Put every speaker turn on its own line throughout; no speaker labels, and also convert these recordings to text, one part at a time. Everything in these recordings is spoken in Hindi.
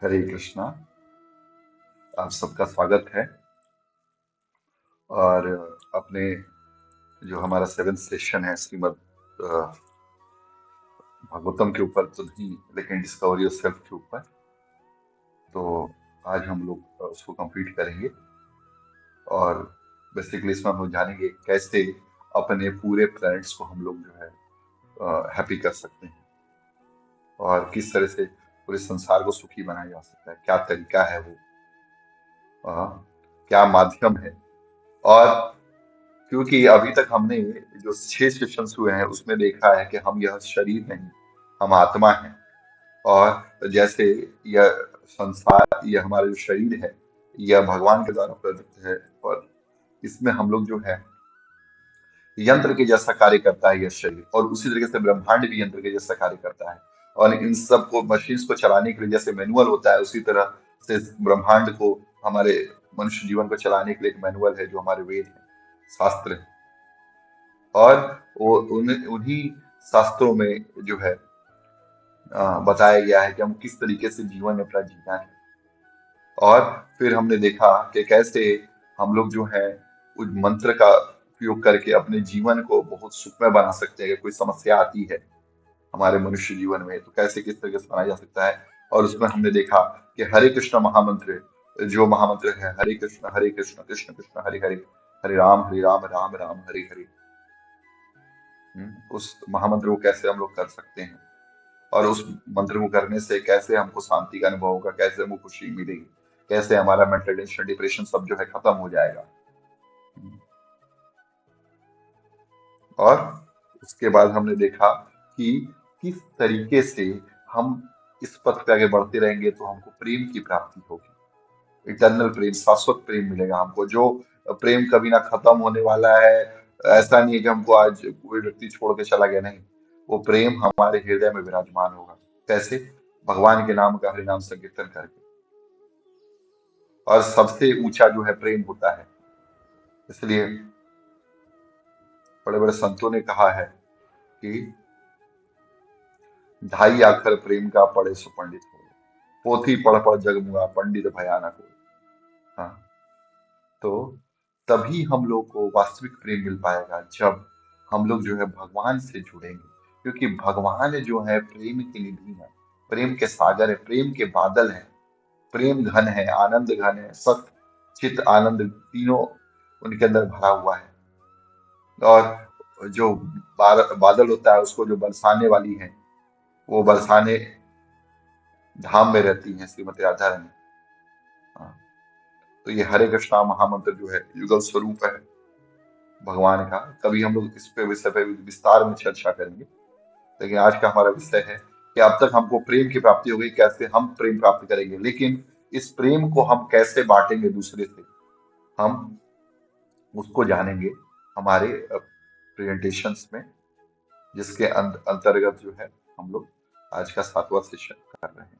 हरे कृष्णा। आप सबका स्वागत है। और अपने जो हमारा सेवेंथ सेशन है श्रीमद् अ, भागवतम के ऊपर तो नहीं, लेकिन डिस्कवरी ऑफ सेल्फ के ऊपर। तो आज हम लोग उसको कंप्लीट करेंगे। और बेसिकली इसमें हम लोग जानेंगे कैसे अपने पूरे प्लैनेट्स को हम लोग जो है हैप्पी कर सकते हैं, और किस तरह से पूरे संसार को सुखी बनाया जा सकता है, क्या तरीका है वो, अ, क्या माध्यम है। और क्योंकि अभी तक हमने जो 6 सेशंस हुए हैं उसमें देखा है कि हम यह शरीर नहीं, हम आत्मा हैं। और जैसे यह संसार, यह हमारा जो शरीर है, यह भगवान के द्वारा प्रदत्त है। और इसमें हम लोग जो है यंत्र के जैसा कार्य करता है यह शरीर, और उसी तरीके से ब्रह्मांड भी यंत्र के जैसा कार्य करता है। और इन सब को मशीन्स को चलाने के लिए जैसे मैनुअल होता है, उसी तरह से ब्रह्मांड को, हमारे मनुष्य जीवन को चलाने के लिए एक मैनुअल है जो हमारे वेद है, शास्त्र है। और वो उन्हीं शास्त्रों में जो है बताया गया है कि हम किस तरीके से जीवन अपना जीना है। और फिर हमने देखा कि कैसे हम लोग जो है उस मंत्र का उपयोग करके अपने जीवन को बहुत सुखमय बना सकते हैं। अगर कोई समस्या आती है हमारे मनुष्य जीवन में तो कैसे किस तरीके से बनाया जा सकता है। और उसमें हमने देखा कि हरे कृष्ण महामंत्र, जो महामंत्र है हरे कृष्ण कृष्ण कृष्ण हरे हरे, हरे राम राम राम हरे हरे, उस महामंत्र को कैसे हम लोग कर सकते हैं, और उस मंत्र को करने से कैसे हमको शांति का अनुभव होगा, कैसे हमको खुशी मिलेगी, कैसे हमारा मेंटल टेंशन डिप्रेशन सब जो है खत्म हो जाएगा। और उसके बाद हमने देखा कि किस तरीके से हम इस पथ पे आगे बढ़ते रहेंगे तो हमको प्रेम की प्राप्ति होगी, इटर्नल प्रेम, शाश्वत प्रेम मिलेगा हमको, जो प्रेम कभी ना खत्म होने वाला है। ऐसा नहीं है कि हमको आज कोई व्यक्ति छोड़ के चला गया, नहीं, वो प्रेम हमारे हृदय में विराजमान होगा। कैसे? भगवान के नाम का हरिनाम संकीर्तन करके। और सबसे ऊंचा जो है प्रेम होता है। इसलिए बड़े बड़े संतों ने कहा है कि ढाई आखर प्रेम का पढ़े सो पंडित हो, पोथी पढ़ पढ़ जग मुआ पंडित भयानक हो। हाँ, तो तभी हम लोग को वास्तविक प्रेम मिल पाएगा जब हम लोग जो है भगवान से जुड़ेंगे। क्योंकि भगवान जो है प्रेम की निधि है, प्रेम के सागर है, प्रेम के बादल है, प्रेम घन है, आनंद घन है, सत चित आनंद तीनों उनके अंदर भरा हुआ है। और जो बादल होता है उसको जो बरसाने वाली है, वो बरसाने धाम में रहती हैं श्रीमती राधा रानी। हाँ, तो ये हरे कृष्णा महामंत्र जो है युगल स्वरूप है भगवान का। कभी हम लोग इस पे विषय पे विस्तार में चर्चा करेंगे, लेकिन आज का हमारा विषय है कि अब तक हमको प्रेम की प्राप्ति हो गई, कैसे हम प्रेम प्राप्त करेंगे, लेकिन इस प्रेम को हम कैसे बांटेंगे दूसरे से, हम उसको जानेंगे हमारे प्रेजेंटेशंस में, जिसके अंतर्गत जो है हम लोग आज का 7वां सेशन कर रहे हैं।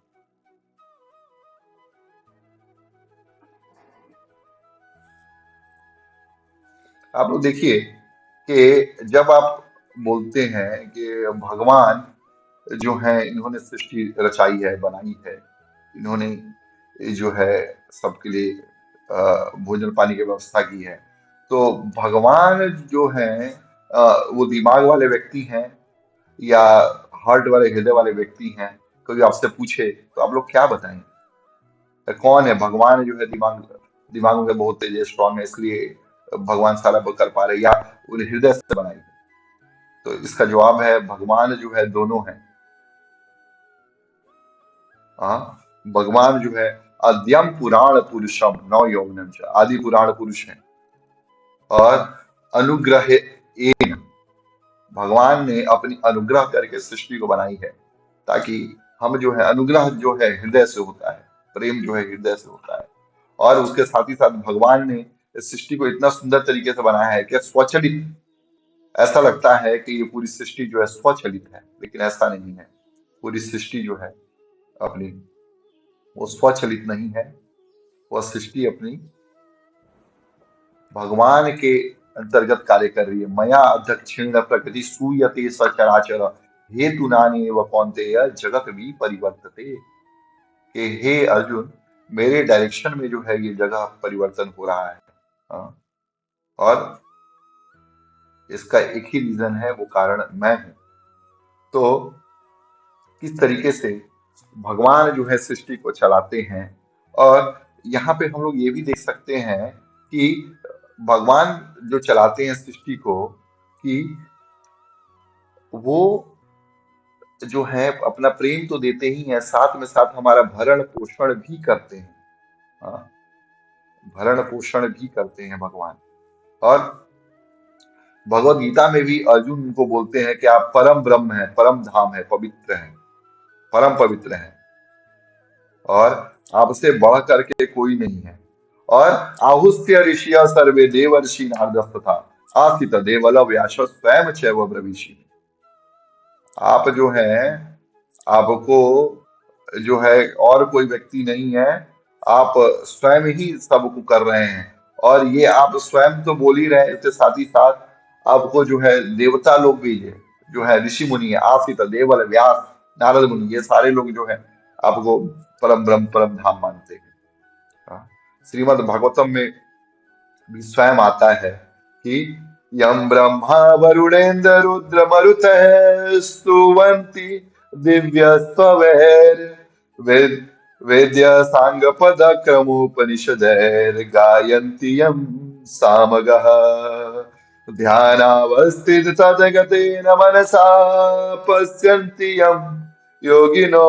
आप लोग देखिए कि जब आप बोलते हैं कि भगवान जो है इन्होंने सृष्टि रचाई है, बनाई है, इन्होंने जो है सबके लिए भोजन पानी की व्यवस्था की है, तो भगवान जो है वो दिमाग वाले व्यक्ति हैं या हार्ट वाले, हृदय वाले व्यक्ति हैं? कोई आपसे पूछे तो आप लोग क्या बताएं? कौन है भगवान? जो है दिमाग, दिमाग में बहुत तेज स्ट्रांग है इसलिए भगवान सारा कर पा रहे, या उन्हें हृदय से बनाई है? तो इसका जवाब है भगवान जो है दोनों है। हाँ, भगवान जो है अद्यम पुराण पुरुषम नव यौवनम च, आदि पुराण पुरुष है। और अनुग्रह एन, भगवान ने अपनी अनुग्रह करके सृष्टि को बनाई है, ताकि हम जो है, अनुग्रह जो है हृदय से होता है, प्रेम जो है हृदय से होता है। और उसके साथ ही साथ भगवान ने इस सृष्टि को इतना सुंदर तरीके से बनाया है कि स्वचलित, ऐसा लगता है कि ये पूरी सृष्टि जो है स्वचलित है, लेकिन ऐसा नहीं है। पूरी सृष्टि जो है अपनी, वो स्वचलित नहीं है। वह सृष्टि अपनी भगवान के अंतर्गत कार्य कर रही है। मया अध्यक्षेण प्रकृति सूयते सचराचर हेतु नानी व कौन्तेय जगत भी परिवर्तते। कि हे अर्जुन, मेरे डायरेक्शन में जो है ये जगह परिवर्तन हो रहा है। हाँ, और इसका एक ही रीजन है, वो कारण मैं हूं। तो किस तरीके से भगवान जो है सृष्टि को चलाते हैं। और यहाँ पे हम लोग ये भी देख सकते हैं कि भगवान जो चलाते हैं सृष्टि को, कि वो जो है अपना प्रेम तो देते ही हैं, साथ में साथ हमारा भरण पोषण भी करते हैं। हाँ, भरण पोषण भी करते हैं भगवान। और भगवत गीता में भी अर्जुन उनको बोलते हैं कि आप परम ब्रह्म हैं, परम धाम है, पवित्र हैं, परम पवित्र हैं, और आपसे बढ़ करके कोई नहीं है। और आहुस्त्य ऋषिया सर्वे देवर्षि नारदस्तथा आस्थित देवल व्यास स्वयं चैव ब्रवीषि। आप जो है, आपको जो है और कोई व्यक्ति नहीं है, आप स्वयं ही सबको कर रहे हैं। और ये आप स्वयं तो बोल ही रहे हैं, इसके साथ ही साथ आपको जो है देवता लोग भी है, जो है ऋषि मुनि है, आसित देवल व्यास नारद मुनि, ये सारे लोग जो है आपको परम ब्रह्म परम धाम मानते हैं। हाँ। श्रीमद् भागवतम में भी स्वयं आता है कि यम ब्रह्मा वरुणेन्द्र रुद्र मरुतः स्तुवन्ति दिव्य स्वैर वेद वेद्य सांग पद क्रमोपनिषदैर गायन्ति यम सामगः ध्यानावस्थित तदगतेन मनसा पश्यन्ति यम योगिनो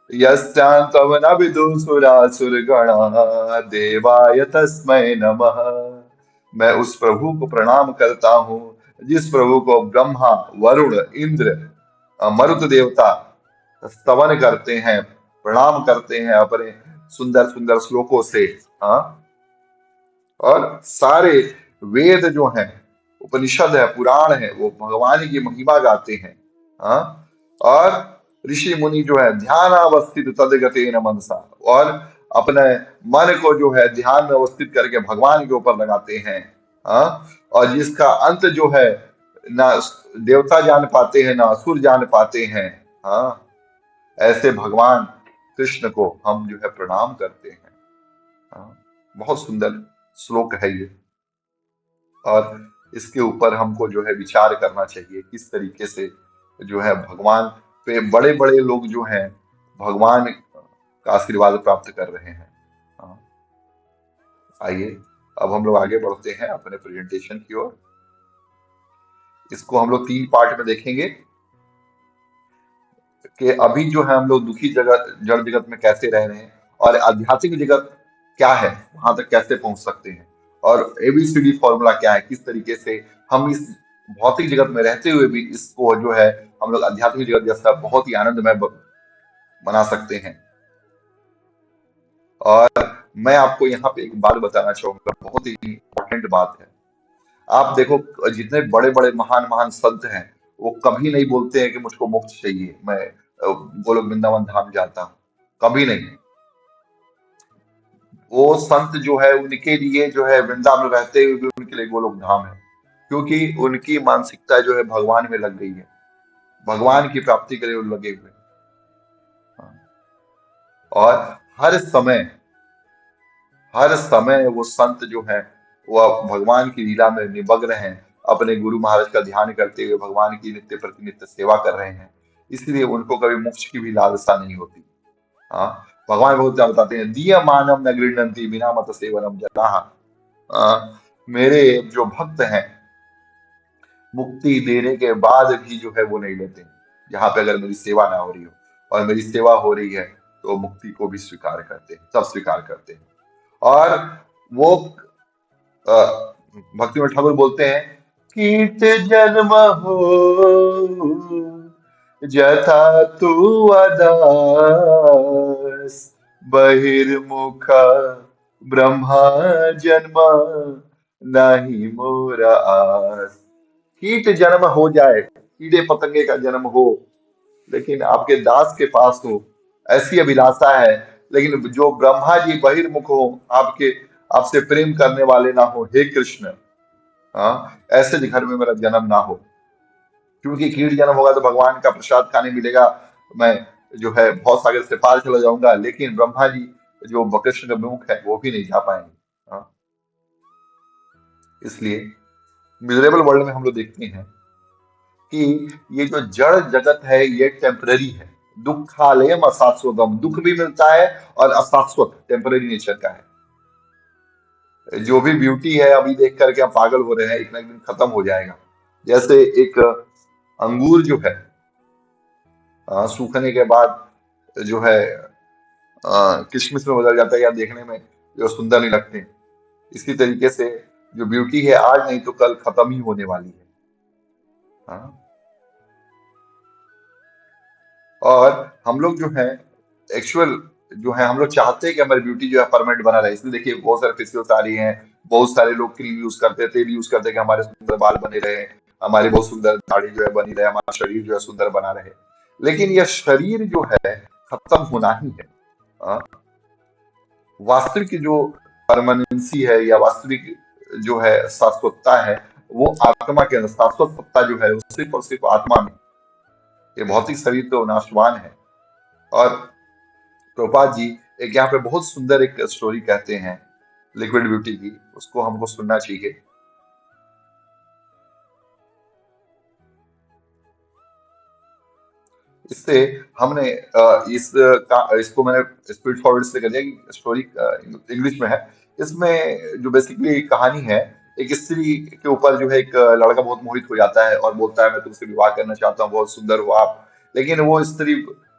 यस्यान्तवनविदुसुरासुरगणा देवाय तस्मै नमः। मैं उस प्रभु को प्रणाम करता हूँ जिस प्रभु को ब्रह्मा वरुण इंद्र मरुत देवता स्तवन करते हैं, प्रणाम करते हैं अपने सुंदर सुंदर श्लोकों से। हाँ, और सारे वेद जो हैं, उपनिषद है, पुराण है, वो भगवान की महिमा गाते हैं। हाँ, और ऋषि मुनि जो है ध्यान अवस्थित तदगतेन मनसा, और अपने मन को जो है ध्यान में अवस्थित करके भगवान के ऊपर लगाते हैं। हाँ, और जिसका अंत जो है ना देवता जान पाते हैं ना असुर जान पाते हैं। हाँ, ऐसे भगवान कृष्ण को हम जो है प्रणाम करते हैं। हाँ, बहुत सुंदर श्लोक है ये। और इसके ऊपर हमको जो है विचार करना चाहिए किस तरीके से जो है भगवान पे बड़े बड़े लोग जो हैं भगवान का आशीर्वाद प्राप्त कर रहे हैं। हाँ, आइए अब हम लोग आगे बढ़ते हैं अपने प्रेजेंटेशन की ओर। इसको हम लोग 3 पार्ट में देखेंगे कि अभी जो है हम लोग दुखी जगत जड़ जगत में कैसे रह रहे हैं, और आध्यात्मिक जगत क्या है, वहां तक कैसे पहुंच सकते हैं, और एबीसीडी फॉर्मूला क्या है, किस तरीके से हम इस भौतिक जगत में रहते हुए भी इसको जो है हम लोग आध्यात्मिक जगत जैसा बहुत ही आनंदमय बना सकते हैं। और मैं आपको यहाँ पे एक बात बताना चाहूंगा, बहुत ही इंपॉर्टेंट बात है। आप देखो, जितने बड़े बड़े महान महान संत हैं, वो कभी नहीं बोलते हैं कि मुझको मोक्ष चाहिए, मैं गोलोक वृंदावन धाम जाता हूँ, कभी नहीं। वो संत जो है उनके लिए जो है वृंदावन रहते हुए भी उनके लिए गोलोक धाम है, क्योंकि उनकी मानसिकता जो है भगवान में लग गई है, भगवान की प्राप्ति के लिए वो लगे हुए हैं। और हर समय हर समय वो संत जो है वो भगवान की लीला में निमग्न हैं, अपने गुरु महाराज का ध्यान करते हुए भगवान की नित्य प्रतिनित्य सेवा कर रहे हैं, इसलिए उनको कभी मोक्ष की भी लालसा नहीं होती। हाँ, भगवान बहुत क्या बताते हैं, दिय मानम न गृह्णन्ति बिना मत सेवनम जनाः। मेरे जो भक्त हैं मुक्ति देने के बाद भी जो है वो नहीं लेते, जहां पे अगर मेरी सेवा ना हो रही हो, और मेरी सेवा हो रही है तो मुक्ति को भी स्वीकार करते हैं, सब स्वीकार करते हैं। और वो भक्ति में ठाकुर बोलते हैं, कीट जन्म हो जथा तू अदास बहिर्मुख ब्रह्मा जन्म नहीं मोरा आस। कीट जन्म हो जाए, कीड़े पतंगे का जन्म हो, लेकिन आपके दास के पास हो, ऐसी अभिलाषा है, लेकिन जो ब्रह्मा जी बहिर्मुख हो, आपके आपसे प्रेम करने वाले ना हो, हे कृष्ण, हाँ, ऐसे घर में मेरा जन्म ना हो, क्योंकि कीट जन्म होगा तो भगवान का प्रसाद खाने मिलेगा, मैं जो है बहुत सागर से पार चला जाऊंगा, लेकिन ब्रह्मा जी जो कृष्ण का विमुख है वो भी नहीं जा पाएंगे। हाँ, इसलिए मिजरेबल वर्ल्ड में हम लोग देखते हैं कि ये जो जड़ जगत है ये टेम्पररी है। दुखालयम अशाश्वतम, दुख भी मिलता है और अशाश्वत टेम्पररी नेचर का है। जो भी ब्यूटी है अभी देख करके हम पागल हो रहे हैं, एक ना एक दिन खत्म हो जाएगा। जैसे एक अंगूर जो है सूखने के बाद जो है किशमिश में बदल जाता है या देखने में जो सुंदर नहीं लगते। इसी तरीके से जो ब्यूटी है आज नहीं तो कल खत्म ही होने वाली है। हाँ, और हम लोग जो है एक्चुअल जो है हम लोग चाहते हैं कि हमारी ब्यूटी जो है परमानेंट बना रहे। इसलिए देखिए बहुत सारे फेसियल्स आ रही हैं, बहुत सारे लोग क्रीम यूज करते हैं, तेल यूज करते हैं कि हमारे सुंदर बाल बने रहे, हमारी बहुत सुंदर दाढ़ी जो है बनी रहे, हमारा शरीर जो है सुंदर बना रहे। लेकिन यह शरीर जो है खत्म होना ही है। हाँ, वास्तविक जो परमानेंसी है या वास्तविक जो है शाश्वतता है वो आत्मा के अंदर। शाश्वत सत्ता जो है वो सिर्फ और सिर्फ आत्मा में। ये भौतिक शरीर तो नाशवान है। और प्रभुपाद जी एक यहाँ पे बहुत सुंदर एक स्टोरी कहते हैं लिक्विड ब्यूटी की, उसको हमको सुनना चाहिए। इससे हमने इसको मैंने स्पीड फॉरवर्ड से कर दिया कि स्टोरी इंग्लिश में है। इसमें जो बेसिकली कहानी है, एक स्त्री के ऊपर जो है एक लड़का बहुत मोहित हो जाता है और बोलता है मैं तुमसे विवाह करना चाहता हूँ, बहुत सुंदर हो आप। लेकिन वो स्त्री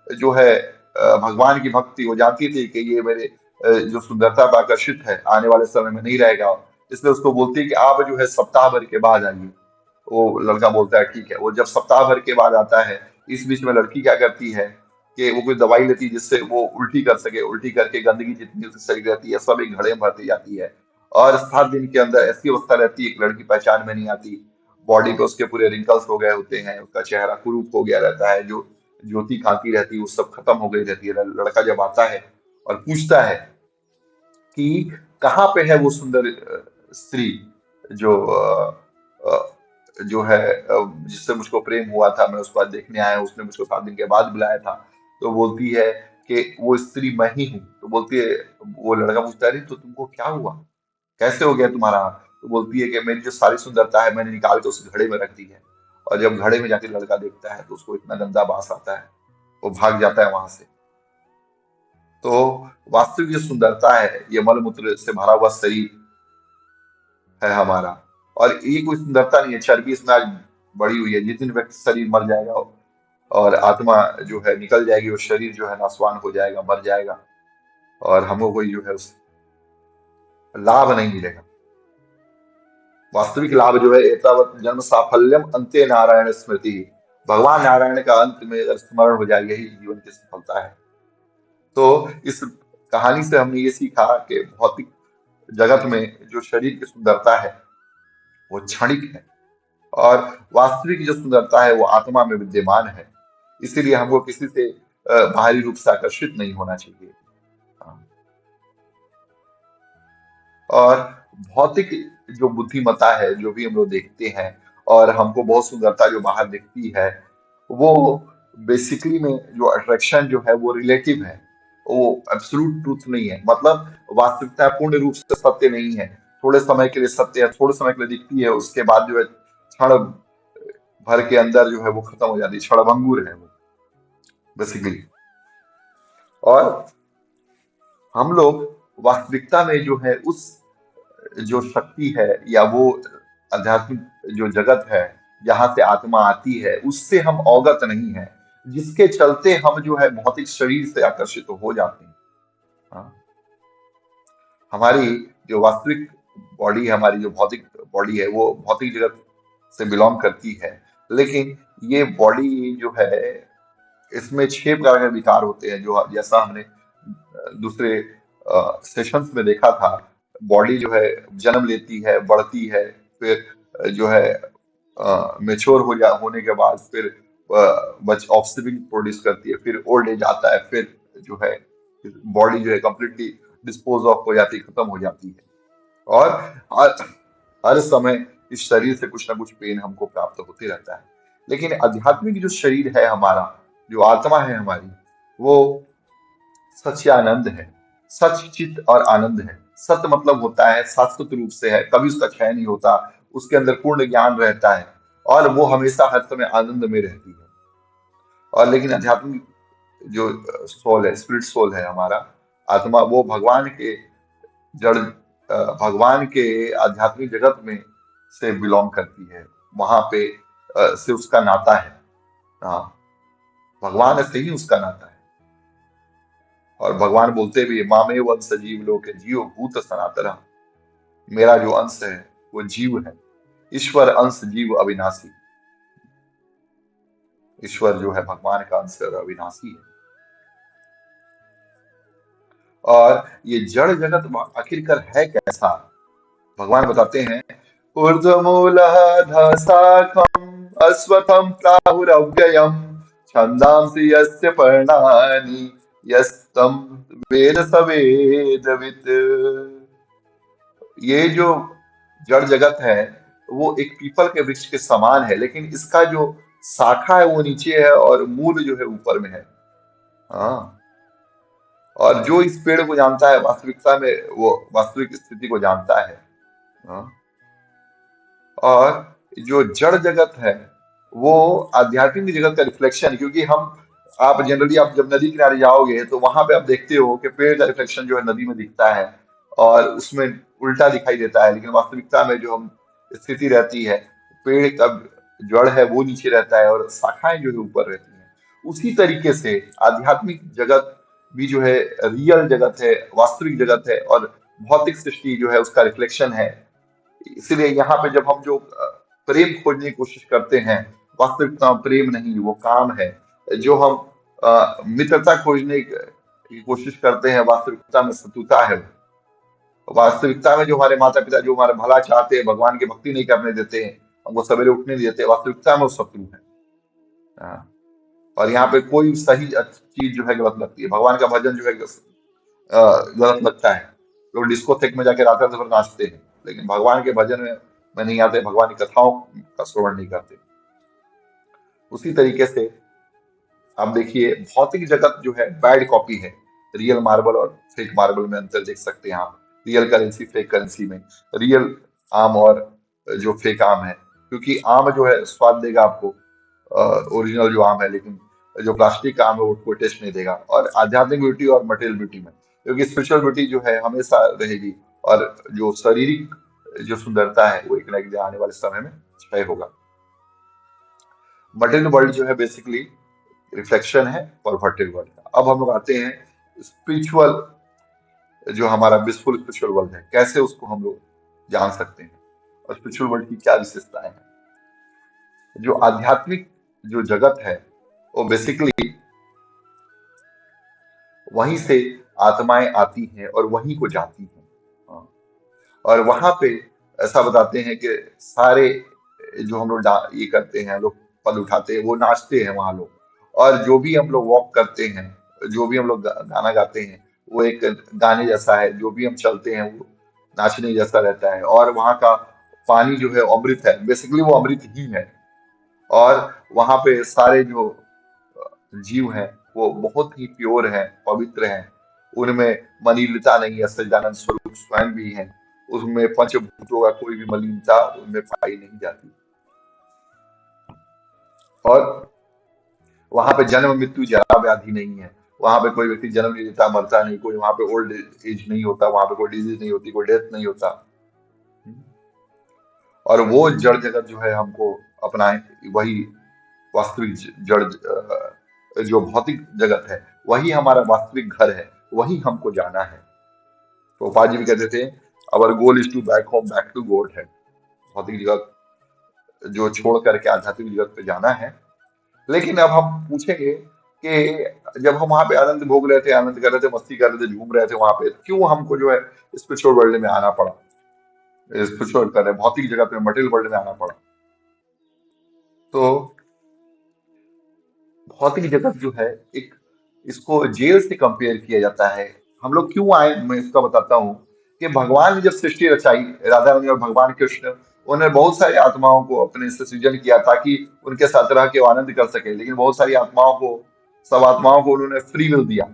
जो है भगवान की भक्ति, वो जानती थी कि ये मेरे जो सुंदरता पर आकर्षित है आने वाले समय में नहीं रहेगा। इसलिए उसको बोलती है कि आप जो है सप्ताह भर के बाद आइए। वो लड़का बोलता है ठीक है। वो जब सप्ताह भर के बाद आता है, इस बीच में लड़की क्या करती है कि वो कोई दवाई लेती है जिससे वो उल्टी कर सके। उल्टी करके गंदगी जितनी उसके शरीर रहती है सब एक घड़े में भरती जाती है। और 7 दिन के अंदर ऐसी अवस्था रहती है कि लड़की पहचान में नहीं आती। बॉडी पे उसके पूरे रिंकल्स हो गए होते हैं, उसका चेहरा कुरूप हो गया रहता है, जो ज्योति खाती रहती है वो सब खत्म हो गई रहती है। लड़का जब आता है और पूछता है कि कहाँ पे है वो सुंदर स्त्री जो जो है जिससे मुझको प्रेम हुआ था, मैं उसको आज देखने आया हूँ, उसने मुझको 7 दिन के बाद बुलाया था। तो बोलती है कि वो स्त्री मैं ही हूँ। तो बोलती है, वो लड़का पूछता है अरे तो तुमको क्या हुआ, कैसे हो गया तुम्हारा? तो बोलती है कि मेरी जो सारी सुंदरता है मैंने निकाल के उस घड़े में रख दी है। और जब घड़े में जाके लड़का देखता है तो उसको इतना गंदा बास आता है, वो भाग जाता है वहां से। तो वास्तविक जो सुंदरता है ये मलमूत्र से भरा हुआ शरीर है हमारा। और ये कोई सुंदरता नहीं है, चर्बी इसमें आज बढ़ी हुई है। जिस दिन व्यक्ति शरीर मर जाएगा और आत्मा जो है निकल जाएगी, वो शरीर जो है नासवान हो जाएगा, मर जाएगा, और हमको कोई जो है उस लाभ नहीं मिलेगा। वास्तविक लाभ जो है एतावत जन्म साफल्यम अंते नारायण स्मृति। भगवान नारायण का अंत में अगर स्मरण हो जाए यही जीवन की सफलता है। तो इस कहानी से हमने ये सीखा कि भौतिक जगत में जो शरीर की सुंदरता है वो क्षणिक है, और वास्तविक जो सुंदरता है वो आत्मा में विद्यमान है। इसीलिए हमको किसी से बाहरी रूप से आकर्षित नहीं होना चाहिए। हाँ। और भौतिक जो बुद्धिमत्ता है जो भी हम लोग देखते हैं, और हमको बहुत सुंदरता जो बाहर दिखती है, वो बेसिकली में जो अट्रैक्शन जो है वो रिलेटिव है, वो एब्सोल्यूट ट्रूथ नहीं है। मतलब वास्तविकता पूर्ण रूप से सत्य नहीं है। थोड़े समय के लिए सत्य है, थोड़े समय के लिए दिखती है, उसके बाद जो है क्षण भर के अंदर जो है वो खत्म हो जाती है। क्षणभंगुर है वो बेसिकली। और हम लोग वास्तविकता में जो है उस जो शक्ति है या वो आध्यात्मिक जो जगत है जहां से आत्मा आती है उससे हम अवगत नहीं है, जिसके चलते हम जो है भौतिक शरीर से आकर्षित हो जाते हैं। हाँ? हमारी जो वास्तविक बॉडी है, हमारी जो भौतिक बॉडी है वो भौतिक जगत से बिलोंग करती है। लेकिन ये बॉडी जो है इसमें 6 प्रकार के विकार होते हैं, जो जैसा हमने दूसरे सेशंस में देखा था। बॉडी जो है जन्म लेती है, बढ़ती है, फिर जो है मेच्योर होने के बाद फिर बच ऑफस्प्रिंग प्रोड्यूस करती है, फिर ओल्ड एज आता है, फिर जो है बॉडी जो है कंप्लीटली डिस्पोज ऑफ हो जाती है, खत्म हो जाती है। और हर हर समय इस शरीर से कुछ ना कुछ पेन हमको प्राप्त होते रहता है। लेकिन आध्यात्मिक जो शरीर है हमारा, जो आत्मा है हमारी, वो सच्चिदानंद है, सच चित और आनंद है। सत्य मतलब होता है शाश्वत रूप से है, कभी उसका क्षय नहीं होता, उसके अंदर पूर्ण ज्ञान रहता है और वो हमेशा हर समय आनंद में रहती है। और लेकिन अध्यात्मिक जो सोल है, स्पिरिट सोल है हमारा आत्मा, वो भगवान के जड़ भगवान के आध्यात्मिक जगत में से बिलोंग करती है। वहां पे से उसका नाता है। हाँ, भगवान से ही उसका नाता है। और भगवान बोलते भी है, मामे वंश जीव लोके जीव भूत सनातन। मेरा जो अंश है वो जीव है, ईश्वर अंश जीव अविनाशी। ईश्वर जो है भगवान का अंश और अविनाशी है। और ये जड़ जगत आखिरकार है कैसा, भगवान बताते हैं, ऊर्ध्वमूलः धशाखम् अश्वत्थं प्राहुरव्ययम् छन्दांसि यस्य पर्णानि यस्तं वेद स वेदवित्। ये जो जड़ जगत है वो एक पीपल के वृक्ष के समान है, लेकिन इसका जो शाखा है वो नीचे है और मूल जो है ऊपर में है। हाँ, और जो इस पेड़ को जानता है वास्तविकता में वो वास्तविक स्थिति को जानता है। हाँ, और जो जड़ जगत है वो आध्यात्मिक जगत का रिफ्लेक्शन है, क्योंकि हम आप जनरली आप जब नदी किनारे जाओगे तो वहां पे आप देखते हो कि पेड़ का रिफ्लेक्शन जो है नदी में दिखता है और उसमें उल्टा दिखाई देता है, लेकिन वास्तविकता में जो हम स्थिति रहती है, पेड़ का जड़ है वो नीचे रहता है और शाखाएं जो है ऊपर रहती हैं। उसी तरीके से आध्यात्मिक जगत भी जो है रियल जगत है, वास्तविक जगत है, और भौतिक सृष्टि जो है उसका रिफ्लेक्शन है। इसलिए यहाँ पे जब हम जो प्रेम खोजने की कोशिश करते हैं, वास्तविकता में प्रेम नहीं वो काम है। जो हम मित्रता खोजने की कोशिश करते हैं, वास्तविकता में शत्रुता है। वास्तविकता में जो हमारे माता पिता जो हमारा भला चाहते हैं, भगवान की भक्ति नहीं करने देते हैं, हमको सवेरे उठने नहीं देते, वास्तविकता में वो शत्रु है। हाँ, और यहाँ पे कोई सही चीज जो है गलत लगती है, भगवान का भजन जो है गलत लगता है। लोग डिस्को थेक में जाके रात रात भर नाचते हैं, लेकिन भगवान के भजन में नहीं आते, भगवान की कथाओं का श्रवण नहीं करते। उसी तरीके से आप देखिए भौतिक जगत जो है बैड कॉपी है। रियल मार्बल और फेक मार्बल में अंतर देख सकते हैं आप, रियल करेंसी फेक करेंसी में। रियल आम और जो फेक आम है, क्योंकि आम जो है स्वाद देगा आपको, ओरिजिनल जो आम है, लेकिन जो प्लास्टिक का आम है वो कोई टेस्ट नहीं देगा। और आध्यात्मिक ब्यूटी और मटेरियल ब्यूटी में, क्योंकि स्पिरिचुअल ब्यूटी जो है हमेशा रहेगी, और जो शारीरिक जो सुंदरता है वो एक ना एक दिन आने वाले समय में क्षय होगा। मटेरियल वर्ल्ड जो है बेसिकली रिफ्लेक्शन है परवर्टेड वर्ल्ड का। अब हम लोग आते हैं स्पिरिचुअल, जो हमारा ब्लिसफुल स्पिरिचुअल वर्ल्ड है, कैसे उसको हम लोग जान सकते हैं और स्पिरिचुअल वर्ल्ड की क्या विशेषताएं हैं। जो आध्यात्मिक जो जगत है वो बेसिकली वहीं से आत्माएं आती हैं और वहीं को जाती हैं। हाँ, और वहां पे ऐसा बताते हैं कि सारे जो हम लोग ये करते हैं, लोग पद उठाते हैं, वो नाचते हैं वहां लोग। और जो भी हम लोग वॉक करते हैं, जो भी हम लोग गाना गाते हैं, वो एक गाने जैसा है। जो भी हम चलते हैं वो नाचने जैसा रहता है। और वहाँ का पानी जो है अमृत है, बेसिकली वो अमृत ही है। और वहाँ पे सारे जो जीव हैं वो बहुत ही प्योर हैं, पवित्र हैं। उनमें मलिनता नहीं है, सच्चिदानंद स्वरूप स्वयं भी है। उसमें पंचभूतों का कोई भी मलिनता उनमें पाई नहीं जाती। और वहां पे जन्म मृत्यु जरा व्याधि नहीं है। वहां पे कोई व्यक्ति जन्म नहीं लेता, मरता नहीं, कोई वहां पे ओल्ड एज नहीं होता, वहां पे कोई डिजीज नहीं होती, कोई डेथ नहीं होता। और वो जड़ जगत जो है हमको अपना वही वास्तविक जो भौतिक जगत है वही हमारा वास्तविक घर है, वही हमको जाना है। तो गोपाल जी भी कहते थे, our goal is to back home, back to God है। भौतिक जगत जो छोड़ करके आध्यात्मिक जगत पे जाना है। लेकिन अब हम पूछेंगे कि जब हम वहां पे आनंद भोग रहे थे, आनंद कर रहे थे, मस्ती कर रहे थे, झूम रहे थे वहां पे, क्यों हमको जो है स्पिरिचुअल वर्ल्ड में आना पड़ा, स्पिरिचुअल कर रहे भौतिक जगत में, मटेरियल वर्ल्ड में आना पड़ा। तो भौतिक जगत जो है एक, इसको जेल से कंपेयर किया जाता है। हम लोग क्यों आए, मैं इसका बताता हूँ। कि भगवान ने जब सृष्टि रचाई, राधा रानी और भगवान कृष्ण, उन्होंने बहुत सारी आत्माओं को अपने से सृजन किया ताकि उनके साथ रह के वो आनंद कर सके। लेकिन बहुत सारी आत्माओं को सब आत्माओं को उन्होंने फ्री विल दिया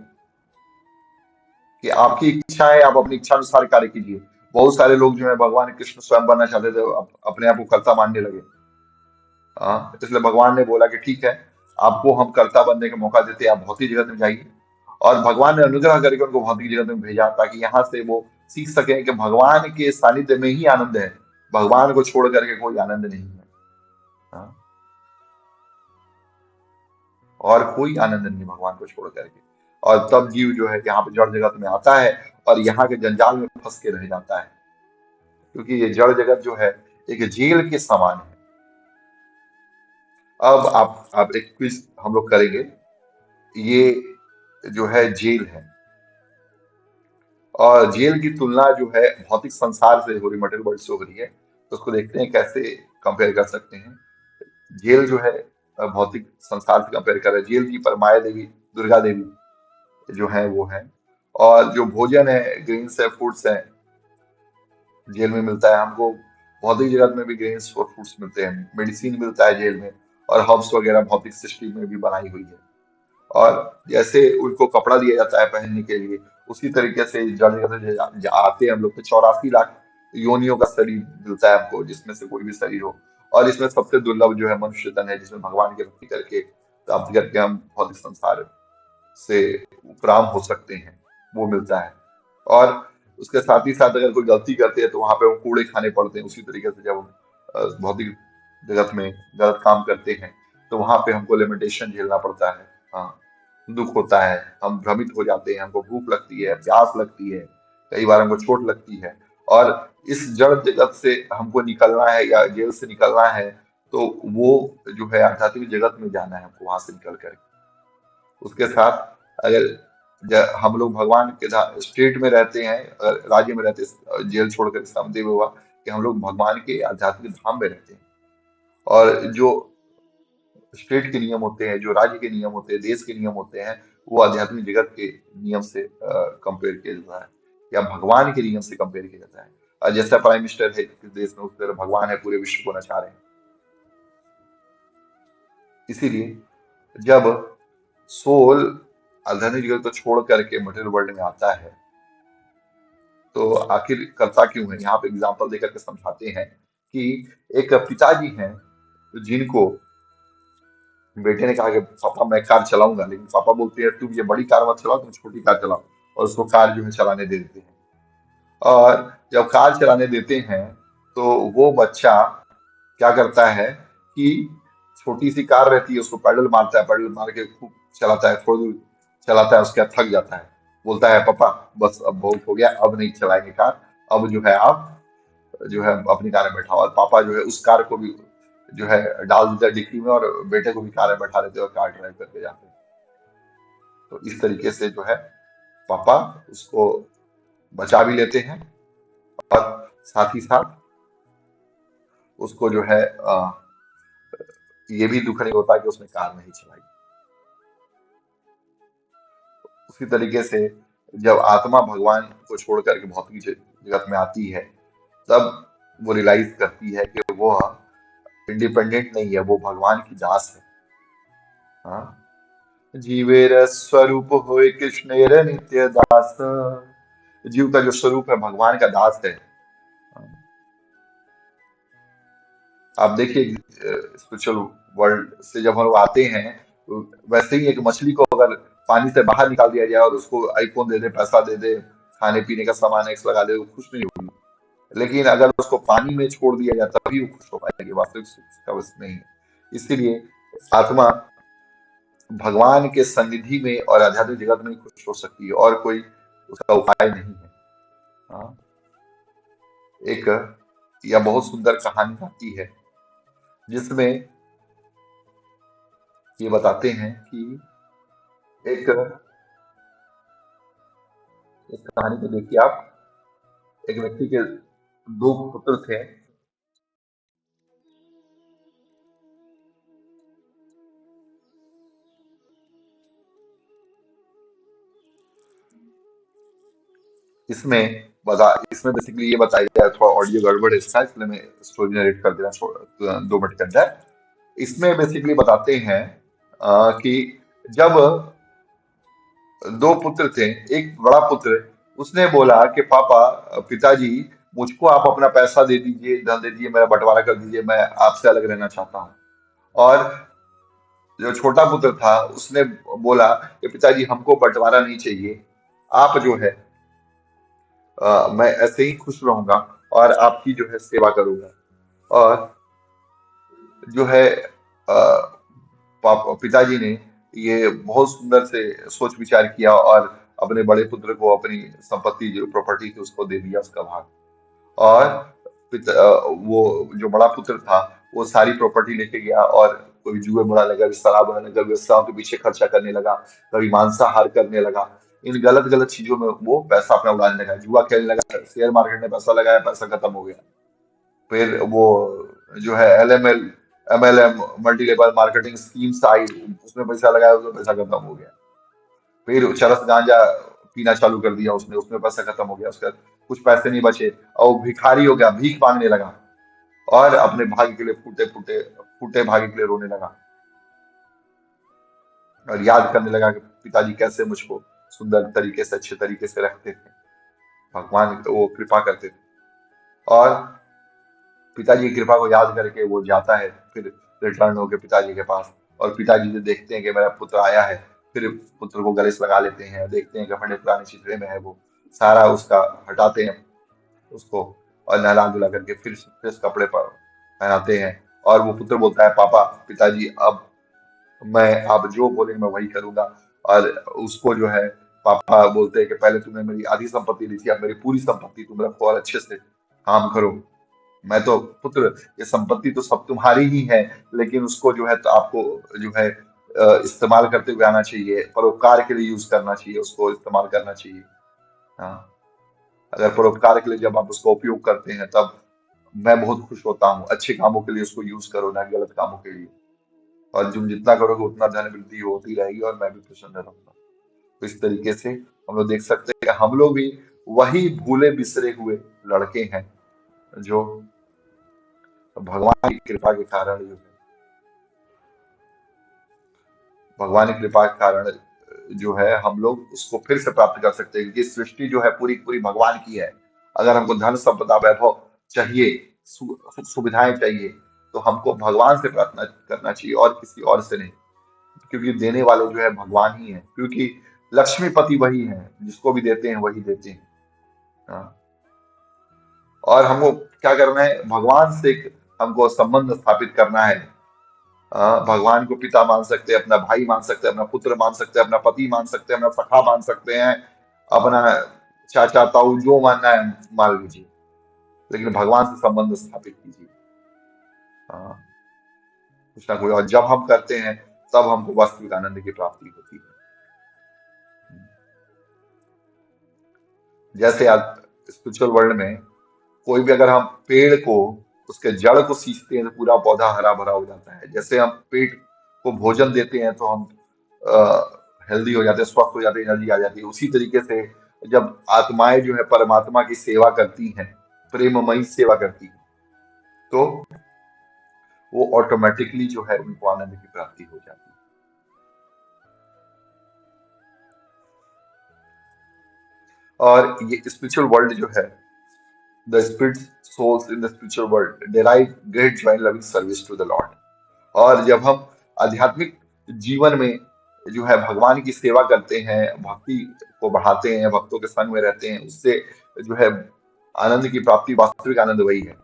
कि आपकी इच्छा है, आप अपनी इच्छा अनुसार कार्य कीजिए। बहुत सारे लोग जो है भगवान कृष्ण स्वयं बनना चाहते थे, अपने आप को कर्ता मानने लगे। इसलिए भगवान ने बोला कि ठीक है, आपको हम कर्ता बनने का मौका देते हैं, आप भौतिक जगत में जाइए। और भगवान ने अनुग्रह करके उनको भौतिक जगत में भेजा ताकि यहाँ से वो सीख सके कि भगवान के सानिध्य में ही आनंद है, भगवान को छोड़ करके कोई आनंद नहीं है। हाँ, और कोई आनंद नहीं भगवान को छोड़ करके। और तब जीव जो है यहाँ पे जड़ जगत में आता है और यहाँ के जंजाल में फंस के रह जाता है, क्योंकि ये जड़ जगत जो है एक जेल के समान है। अब आप एक क्विज हम लोग करेंगे। ये जो है जेल है, और जेल की तुलना जो है भौतिक संसार से हो रही, मटेरियल वर्ल्ड से हो रही है। तो उसको देखते हैं कैसे कंपेयर कर सकते हैं। जेल जो है भौतिक संसार से कंपेयर कर रहे हैं। जेल की पर माया देवी, दुर्गा देवी जो है वो है। और जो भोजन है, ग्रेन्स है, फूड्स है, जेल में मिलता है हमको। भौतिक जगत में भी ग्रेन्स और फूड्स मिलते हैं, मेडिसिन मिलता है जेल में, और हर्ब्स वगैरह भौतिक सृष्टि में भी बनाई हुई है। और जैसे उनको कपड़ा दिया जाता है पहनने के लिए, उसी तरीके से जड़ जगत से आते हैं हम लोग तो 84 लाख योनियों का शरीर मिलता है हमको, जिसमें से कोई भी शरीर हो। और इसमें सबसे दुर्लभ जो है मनुष्य तन है, जिसमें भगवान की भक्ति करके प्राप्त करके हम भौतिक संसार से उपराम हो सकते हैं, वो मिलता है। और उसके साथ ही साथ अगर कोई गलती करते हैं तो वहां पे वो कूड़े खाने पड़ते हैं। उसी तरीके से जब हम भौतिक जगत में गलत काम करते हैं तो वहां पे हमको लिमिटेशन झेलना पड़ता है। हाँ, दुख होता है, हम भ्रमित हो जाते हैं, हमको भूख लगती है, प्यास लगती है, कई बार हमको चोट लगती है। और इस जड़ जगत से हमको निकलना है या जेल से निकलना है, तो वो जो है आध्यात्मिक जगत में जाना है हमको, वहां से निकल कर। उसके साथ अगर हम लोग भगवान के स्टेट में रहते हैं, राज्य में रहते हैं, जेल छोड़कर, इसका मतलब हुआ कि हम लोग भगवान के आध्यात्मिक धाम में रहते हैं। और जो स्टेट के नियम होते हैं, जो राज्य के नियम होते हैं, देश के नियम होते हैं, वो आध्यात्मिक जगत के नियम से कंपेयर किया जाता है, या भगवान के नियम से कंपेयर किया जाता है। जैसा प्राइम मिनिस्टर है किस देश में, उस तरह भगवान है, पूरे विश्व को नचा रहे हैं। इसीलिए जब सोल आध्यात्मिक जगत को छोड़ करके मटेरियल वर्ल्ड में आता है, तो आखिर करता क्यों है, यहाँ पे एग्जाम्पल देकर के समझाते हैं कि एक पिताजी हैं जिनको बेटे ने कहा कि पापा मैं कार चलाऊंगा, लेकिन पापा बोलते हैं तुम ये बड़ी कार मत चलाओ, तुम छोटी कार चलाओ। और उसको कार जो है चलाने दे देते हैं। और जब कार चलाने देते हैं तो वो बच्चा क्या करता है कि छोटी सी कार रहती है, उसको पैडल मारता है, पैडल मार के खूब चलाता है, थोड़ी दूर चलाता है, उसके बाद थक जाता है। बोलता है पापा बस अब बहुत हो गया, अब नहीं चलाएंगे कार, अब जो है आप जो है अपनी कार में बैठाओ। और पापा जो है उस कार को भी जो है डाल देते हैं डिक्की में, और बेटे को भी कार में बैठा लेते हैं और कार ड्राइव करके जाते हैं। तो इस तरीके से जो है पापा उसको बचा भी लेते हैं, और साथ ही साथ उसको जो है ये भी दुख नहीं होता कि उसने कार नहीं चलाई। उसी तरीके से जब आत्मा भगवान को छोड़ करके भौतिक जगत में आती है, तब वो रियलाइज करती है कि वो इंडिपेंडेंट नहीं है, वो भगवान की दास है। हाँ, जीवेर स्वरूप होए कृष्णेर नित्य दास। जीव का जो स्वरूप है भगवान का दास है। आप देखिए स्पिरिचुअल वर्ल्ड से जब हम लोग आते हैं, तो वैसे ही एक मछली को अगर पानी से बाहर निकाल दिया जाए और उसको आईफोन दे दे, पैसा दे दे, खाने पीने का सामान एक्स लगा दे, वो खुश नहीं होगी। लेकिन अगर उसको पानी में छोड़ दिया जाए तभी वो खुश हो पाएगी, वास्तविक सुख उसका बस नहीं है। इसीलिए आत्मा भगवान के सन्निधि में और आध्यात्मिक जगत में ही खुश हो सकती है, और कोई उसका उपाय नहीं है। हाँ, एक यह बहुत सुंदर कहानी आती है जिसमें ये बताते हैं कि एक इस कहानी को देखिए आप। एक व्यक्ति के दो पुत्र थे। इसमें बेसिकली ये बताया गया है, थोड़ा ऑडियो गड़बड़ है इसका, इसलिए मैं स्टोरी नरेट कर दे रहा हूँ 2 मिनट के अंदर। इसमें बेसिकली बताते हैं कि जब दो पुत्र थे, एक बड़ा पुत्र, उसने बोला कि पापा, पिताजी, मुझको आप अपना पैसा दे दीजिए, धन दे दीजिए, मेरा बंटवारा कर दीजिए, मैं आपसे अलग रहना चाहता हूँ। और जो छोटा पुत्र था उसने बोला कि पिताजी, हमको बंटवारा नहीं चाहिए, आप जो है, मैं ऐसे ही खुश रहूंगा और आपकी जो है सेवा करूंगा। और जो है पिताजी ने ये बहुत सुंदर से सोच विचार किया और अपने बड़े पुत्र को अपनी संपत्ति, जो प्रॉपर्टी थी, उसको दे दिया, उसका भाग। और वो जो बड़ा पुत्र था, वो सारी प्रॉपर्टी लेके गया और कोई जुए में उड़ाने लगा, कभी शराब बनाने लगा, व्यवसायों के पीछे खर्चा करने लगा, कभी मांसाहार करने लगा। इन गलत गलत चीजों में वो पैसा अपना उड़ाने लगा, जुआ खेलने लगा, शेयर मार्केट में पैसा लगाया, पैसा खत्म हो गया। फिर वो जो है LML, MLM, multi level marketing schemes आई, उसमें पैसा लगाया, उसमें पैसा खत्म हो गया। फिर चरस गांजा पीना चालू कर दिया उसने, उसमें पैसा खत्म हो गया उसका, कुछ पैसे नहीं बचे और वो भिखारी हो गया, भीख मांगने लगा और अपने भाग्य के लिए फूटे फूटे फूटे भाग्य के लिए रोने लगा और याद करने लगा कि पिताजी कैसे मुझको सुंदर तरीके से, अच्छे तरीके से रखते थे, भगवान वो कृपा करते थे। और पिताजी की कृपा को याद करके वो जाता है फिर रिटर्न होके पिताजी के पास, और पिताजी जो देखते हैं कि मेरा पुत्र आया है, फिर पुत्र को गले से लगा लेते हैं, देखते हैं कि बड़े पुराने चितरे में है वो, सारा उसका हटाते हैं उसको, और नहला धुला करके फिर फ्रेश कपड़े पर पहनाते हैं। और वो पुत्र बोलता है, पापा, पिताजी, अब मैं, आप जो बोलेंगे मैं वही करूंगा। और उसको जो है पापा बोलते हैं कि पहले तुमने मेरी आधी संपत्ति ली थी, अब मेरी पूरी संपत्ति तुम रखो और अच्छे से काम करो। मैं तो, पुत्र, ये संपत्ति तो सब तुम्हारी ही है, लेकिन उसको जो है तो आपको जो है इस्तेमाल करते हुए आना चाहिए, परोपकार के लिए यूज करना चाहिए, उसको इस्तेमाल करना चाहिए। हाँ, अगर परोपकार के लिए जब आप उसका उपयोग करते हैं, तब मैं बहुत खुश होता हूँ। अच्छे कामों के लिए उसको यूज करो, ना कि गलत कामों के लिए। और तुम जितना करोगे उतना धन वृद्धि होती रहेगी और मैं भी प्रसन्न रहूंगा। तो इस तरीके से हम लोग देख सकते हैं कि हम लोग भी वही भूले बिसरे हुए लड़के हैं, जो भगवान की कृपा के कारण जो है, भगवान की कृपा के कारण जो है हम लोग उसको फिर से प्राप्त कर सकते हैं, क्योंकि सृष्टि जो है पूरी पूरी भगवान की है। अगर हमको धन संपदा वैभव चाहिए, सुविधाएं चाहिए, तो हमको भगवान से प्रार्थना करना चाहिए और किसी और से नहीं, क्योंकि देने वाले जो है भगवान ही है, क्योंकि लक्ष्मीपति वही है, जिसको भी देते हैं वही देते हैं। हाँ। और हमको क्या करना है, भगवान से हमको संबंध स्थापित करना है। भगवान को पिता मान सकते हैं, अपना भाई मान सकते हैं, अपना पुत्र मान सकते हैं, अपना पति मान सकते हैं, अपना सखा मान सकते हैं, अपना चाचा ताऊ, जो मानना है मान लीजिए, लेकिन भगवान से संबंध स्थापित कीजिए। हाँ, कुछ ना कोई, और जब हम करते हैं तब हमको वास्तविक आनंद की प्राप्ति होती है। जैसे आज स्पिरिचुअल वर्ल्ड में, कोई भी अगर हम पेड़ को, उसके जड़ को सींचते हैं तो पूरा पौधा हरा भरा हो जाता है। जैसे हम पेट को भोजन देते हैं तो हम हेल्दी हो जाते हैं, स्वस्थ हो जाते हैं, एनर्जी आ जाती है। उसी तरीके से जब आत्माएं जो है परमात्मा की सेवा करती हैं, प्रेममयी सेवा करती हैं, तो वो ऑटोमेटिकली जो है उनको आनंद की प्राप्ति हो जाती है। और ये स्पिरिचुअल वर्ल्ड जो है, the spirit souls in the spiritual world derive great joy in loving service to the Lord। और जब हम आध्यात्मिक जीवन में जो है भगवान की सेवा करते हैं, भक्ति को बढ़ाते हैं, भक्तों के संग में रहते हैं, उससे जो है आनंद की प्राप्ति, वास्तविक आनंद वही है।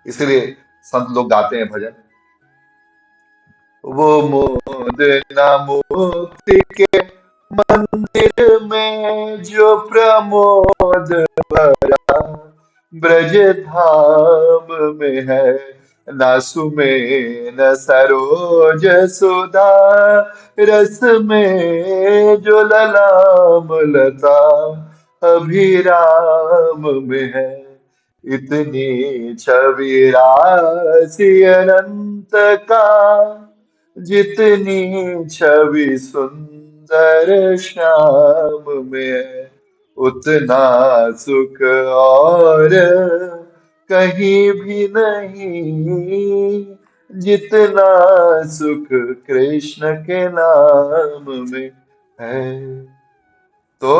इसलिए संत लोग गाते हैं भजन, वो मोद न मुक्ति के मंदिर में जो प्रमोद भरा, ब्रज धाम में है न सुमेन सरोज सुधा, रस में जो ललाम लता अभिराम में है। इतनी छवि राशि अनंत का, जितनी छवि सुंदर श्याम में है, उतना सुख और कहीं भी नहीं, जितना सुख कृष्ण के नाम में है। तो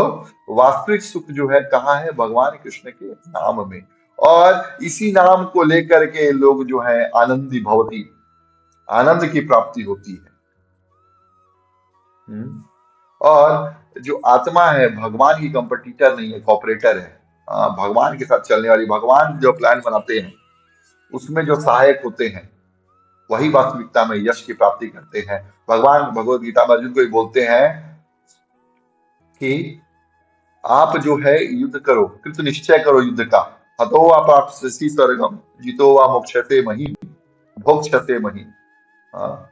वास्तविक सुख जो है कहाँ है? भगवान कृष्ण के नाम में। और इसी नाम को लेकर के लोग जो है आनंदी भवती, आनंद की प्राप्ति होती है। हम्म। और जो आत्मा है भगवान की कंपटीटर नहीं है, कॉपरेटर है। भगवान के साथ चलने वाली, भगवान जो प्लान बनाते हैं उसमें जो सहायक होते हैं वही वास्तविकता में यश की प्राप्ति करते हैं। भगवान भगवत गीता में अर्जुन को ही बोलते हैं कि आप जो है युद्ध करो, कृत निश्चय करो युद्ध का। हतो वा प्राप्स्यसि स्वर्गम, जितो वा मोक्षते मही, भोक्ष्यते मही। हाँ,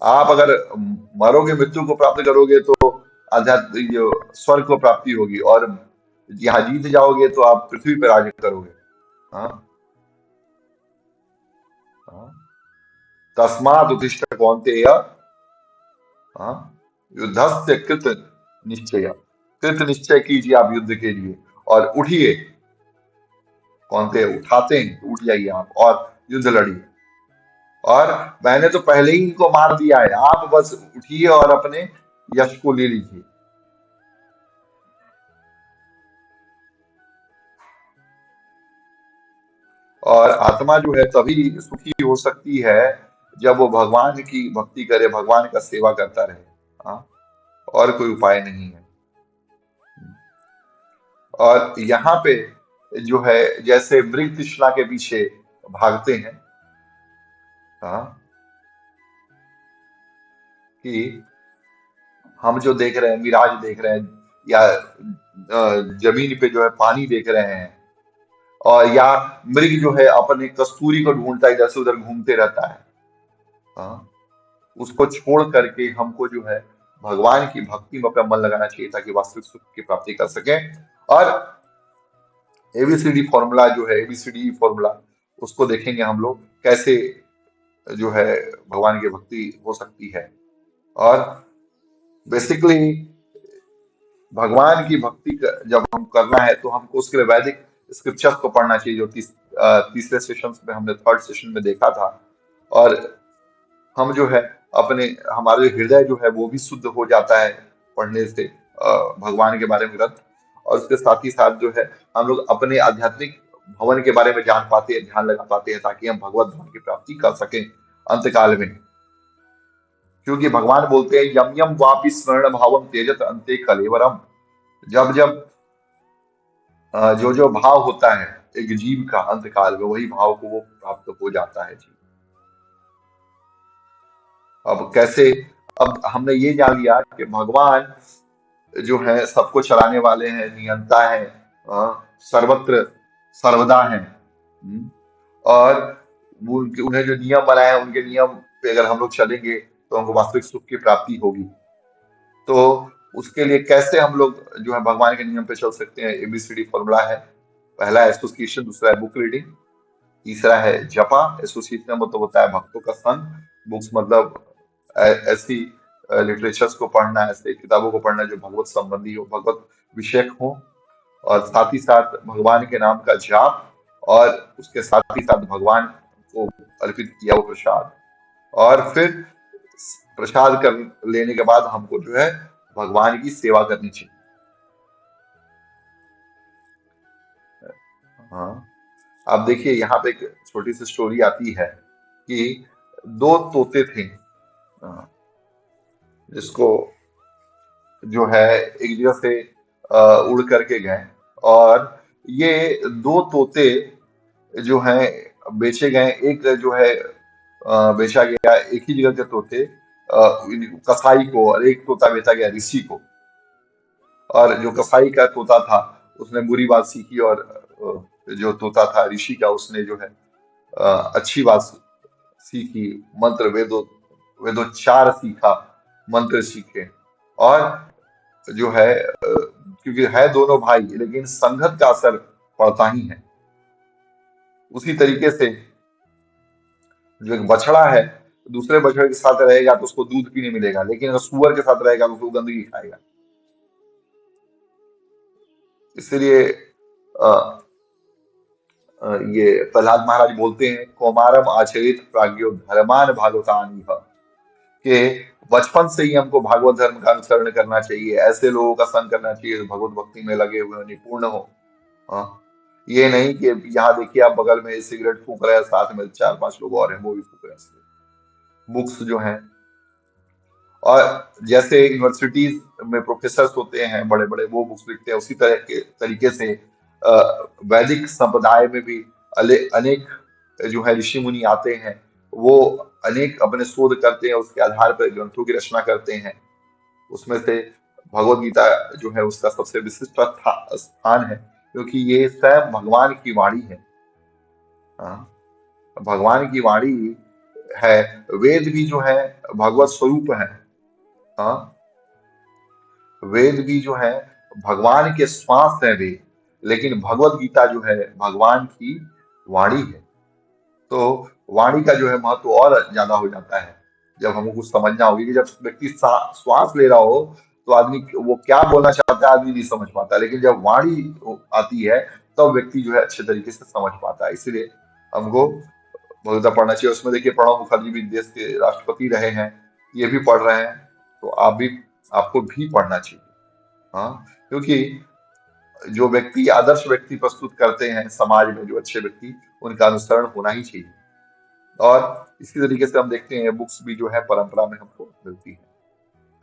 आप अगर मरोगे, मृत्यु को प्राप्त करोगे तो आध्यात्मिक जो स्वर्ग को प्राप्ति होगी, और यहाँ जीत जाओगे तो आप पृथ्वी पर राज करोगे। हाँ। हाँ। तस्मात् उत्तिष्ठ कौन्तेय, हाँ, युद्धस्य कृत निश्चय, कृत निश्चय कीजिए आप युद्ध के लिए और उठिए। कौनते उठाते हैं तो उठ जाइए आप और युद्ध लड़िए। और मैंने तो पहले ही इनको मार दिया है, आप बस उठिए और अपने यश को ले लीजिए। और आत्मा जो है तभी सुखी हो सकती है जब वो भगवान की भक्ति करे, भगवान का सेवा करता रहे। हाँ, और कोई उपाय नहीं है। और यहाँ पे जो है जैसे मृग तृष्णा के पीछे भागते हैं, हाँ, कि हम जो देख रहे हैं, मिराज देख रहे हैं, या जमीन पे जो है पानी देख रहे हैं, और या मृग जो है अपने कस्तूरी को ढूंढता है, इधर से उधर घूमते रहता है। हाँ, उसको छोड़ करके हमको जो है भगवान की भक्ति में अपना मन लगाना चाहिए ताकि वास्तविक सुख की प्राप्ति कर सके। और एबीसीडी फॉर्मूला जो है, एबीसीडी फॉर्मूला, उसको देखेंगे हम लोग कैसे जो है भगवान की भक्ति हो सकती है। और बेसिकली भगवान की भक्ति जब हम करना है तो हमको उसके लिए वैदिक स्क्रिप्चर्स को पढ़ना चाहिए, जो तीसरे सेशन में हमने, थर्ड सेशन में देखा था। और हम जो है अपने, हमारे हृदय जो है वो भी शुद्ध हो जाता है पढ़ने से भगवान के बारे में ग्रंथ। और उसके साथ ही साथ जो है हम लोग अपने आध्यात्मिक भवन के बारे में जान पाते हैं, ध्यान लगा पाते हैं, ताकि हम भगवत धन की प्राप्ति कर सकें अंतकाल में। क्योंकि भगवान बोलते हैं यम यम वापि स्मरण भावम त्यजत अंते कलेवरम। जब जब जो जो भाव होता है एक जीव का अंतकाल में, वही भाव को वो प्राप्त हो जाता है जी। अब कैसे? अब हमने ये जान लिया कि भगवान जो है सबको चलाने वाले हैं, नियंता है, सर्वत्र सर्वदा है। और उन्हें जो नियम बनाए हैं उनके नियम पे अगर हम लोग चलेंगे तो हमको वास्तविक सुख की प्राप्ति होगी। तो उसके लिए कैसे हम लोग जो है भगवान के नियम पे चल सकते हैं? एबीसीडी फॉर्मूला है। पहला एसोसिएशन, दूसरा है बुक रीडिंग, तीसरा है जपा। एसोसिएशन मतलब होता है भक्तों का संग, बुक्स मतलब ऐसी लिटरेचर्स को पढ़ना, ऐसे किताबों को पढ़ना जो भगवत संबंधी हो, भगवत विषयक हो। और साथ ही साथ भगवान के नाम का जाप, और उसके साथ ही साथ भगवान को अर्पित किया वो प्रसाद। और फिर प्रसाद कर लेने के बाद हमको जो है भगवान की सेवा करनी चाहिए। हाँ। अब देखिए यहाँ पे एक छोटी सी स्टोरी आती है कि दो तोते थे, हाँ, जिसको जो है एक जगह से उड़ करके गए। और ये दो तोते जो हैं बेचे गए। एक जो है बेचा गया एक ही जगह के तोते, कसाई को, और एक तोता बेचा गया ऋषि को। और जो कसाई का तोता था उसने बुरी बात सीखी, और जो तोता था ऋषि का, उसने जो है अच्छी बात सीखी, मंत्र वेदो वेदोच्चार सीखा, मंत्र सीखे। और जो है क्योंकि है दोनों भाई, लेकिन संगत का असर पड़ता ही है। उसी तरीके से जो एक बछड़ा है दूसरे बछड़े के साथ रहेगा तो उसको दूध पीने मिलेगा, लेकिन अगर सुअर के साथ रहेगा तो उसको गंदगी खाएगा। इसीलिए अ, ये प्रहलाद महाराज बोलते हैं, कौमारम आचरित प्राज्ञो धर्मान भागवतानि कि बचपन से ही हमको भागवत धर्म का अनुसरण करना चाहिए, ऐसे लोगों का संग करना चाहिए जो भगवत भक्ति में लगे हुए हो, निपुण हो। हाँ, ये नहीं कि यहाँ देखिए आप बगल में सिगरेट फूक रहे हैं, साथ में चार पांच लोग और हैं वो भी फूक रहे हैं। बुक्स जो हैं, और जैसे यूनिवर्सिटीज में प्रोफेसर होते हैं बड़े बड़े, वो बुक्स लिखते हैं, उसी तरह के तरीके से वैदिक संप्रदाय में भी अनेक जो है ऋषि मुनि आते हैं, वो अनेक अपने शोध करते हैं, उसके आधार पर ग्रंथों की रचना करते हैं। उसमें से भगवत गीता जो है उसका सबसे विशिष्ट स्थान है, क्योंकि ये स्वयं भगवान की वाणी है। हाँ, भगवान की वाणी है। वेद भी जो है भगवत स्वरूप है। हाँ, वेद भी जो है भगवान के श्वास है वेद, लेकिन भगवत गीता जो है भगवान की वाणी है। तो वाणी का जो है महत्व और ज्यादा हो जाता है जब हमको कुछ समझना होगी कि जब व्यक्ति श्वास ले रहा हो तो आदमी वो क्या बोलना चाहता है आदमी नहीं समझ पाता, लेकिन जब वाणी आती है तब व्यक्ति जो है अच्छे तरीके से समझ पाता है। इसलिए हमको भगवता पढ़ना चाहिए। उसमें देखिए प्रणब मुखर्जी भी देश के राष्ट्रपति रहे हैं, ये भी पढ़ रहे हैं, तो आपको भी पढ़ना चाहिए। हाँ, क्योंकि जो व्यक्ति आदर्श व्यक्ति प्रस्तुत करते हैं समाज में, जो अच्छे व्यक्ति, उनका अनुसरण होना ही चाहिए। और इसी तरीके से हम देखते हैं बुक्स भी जो है परंपरा में हमको मिलती है।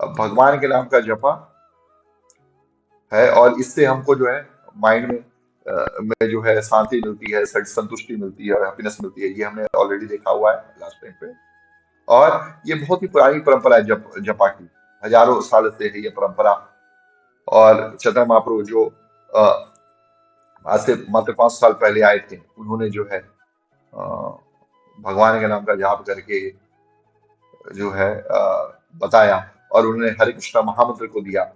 अब भगवान के नाम का जपा है, और इससे हमको जो है माइंड में जो है शांति मिलती है, संतुष्टि मिलती है और हैप्पीनेस मिलती है। ये हमने ऑलरेडी देखा हुआ है लास्ट टाइम पे। और ये बहुत ही पुरानी परंपरा है जपा की, हजारों साल से है ये परंपरा। और चैतन्य महाप्रभु जो आज से मात्र 5 साल पहले आए थे, उन्होंने जो है भगवान के नाम का जाप करके जो है बताया, और उन्होंने हरे कृष्णा महामंत्र को दिया।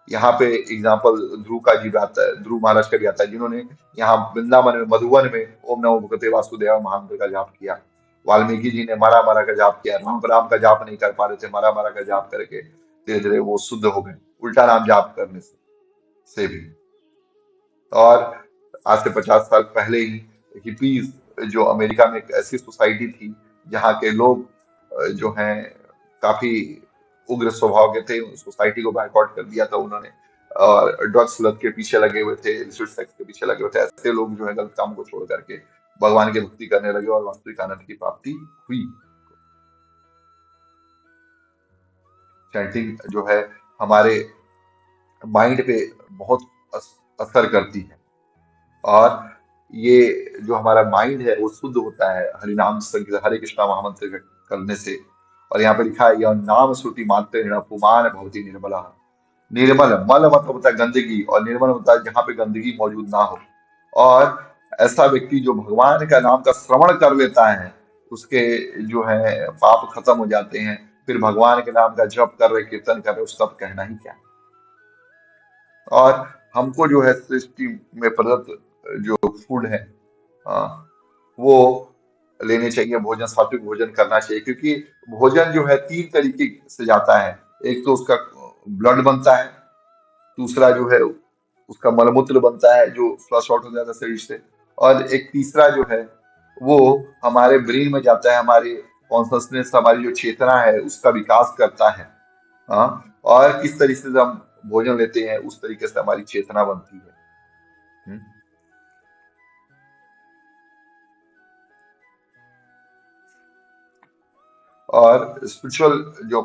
यहाँ पे एग्जाम्पल ध्रुव का जी आता है, ध्रुव महाराज का भी आता है, जिन्होंने यहाँ वृंदावन में मधुवन में ओम नमो भगवते वासुदेव महामंत्र का जाप किया। वाल्मीकि जी ने मारा मारा का जाप किया, राम राम का जाप नहीं कर पा रहे थे, मारा मारा का जाप करके धीरे धीरे वो शुद्ध हो गए, उल्टा नाम जाप करने से भी। और आज से 50 साल पहले ही हिपीज, जो अमेरिका में एक ऐसी सोसाइटी थी जहाँ के लोग जो हैं काफी उग्र स्वभाव के थे, उस सोसाइटी को बायकॉट कर दिया था उन्होंने, और ड्रग्स लत के पीछे लगे हुए थे, इलिसिट सेक्स के पीछे लगे हुए थे। ऐसे लोग जो है गलत काम को छोड़ करके भगवान की भक्ति करने लगे और वास्तविक आनंद की प्राप्ति हुई। चैंटिंग जो है हमारे माइंड पे बहुत असर करती है, और ये जो हमारा माइंड है वो शुद्ध होता है हरिनाम संकीर्तन, हरे कृष्णा महामंत्र करने से। और यहाँ पे लिखा है, यह नाम श्रुति मात्र पुमान भवती निर्मला। निर्मल, मल मतलब होता है गंदगी, और निर्मल होता है जहाँ पे गंदगी मौजूद ना हो। और ऐसा व्यक्ति जो भगवान का नाम का श्रवण कर लेता है, उसके जो है पाप खत्म हो जाते हैं। फिर भगवान के नाम का जप कर रहे, कीर्तन कर रहे, उसका कहना ही क्या। और हमको जो है सृष्टि में प्रदत्त जो फूड है, वो लेने चाहिए, भोजन सात्विक भोजन करना चाहिए, क्योंकि भोजन जो है 3 तरीके से जाता है। एक तो उसका ब्लड बनता है, दूसरा जो है उसका मलमूत्र बनता है जो फ्लश आउट हो जाता है शरीर से, और एक तीसरा जो है वो हमारे ब्रेन में जाता है, हमारे कॉन्शसनेस, हमारी जो चेतना है उसका विकास करता है। हाँ, और किस तरीके से हम भोजन लेते हैं उस तरीके से हमारी चेतना बनती है। हम्म। और स्पिरिचुअल जो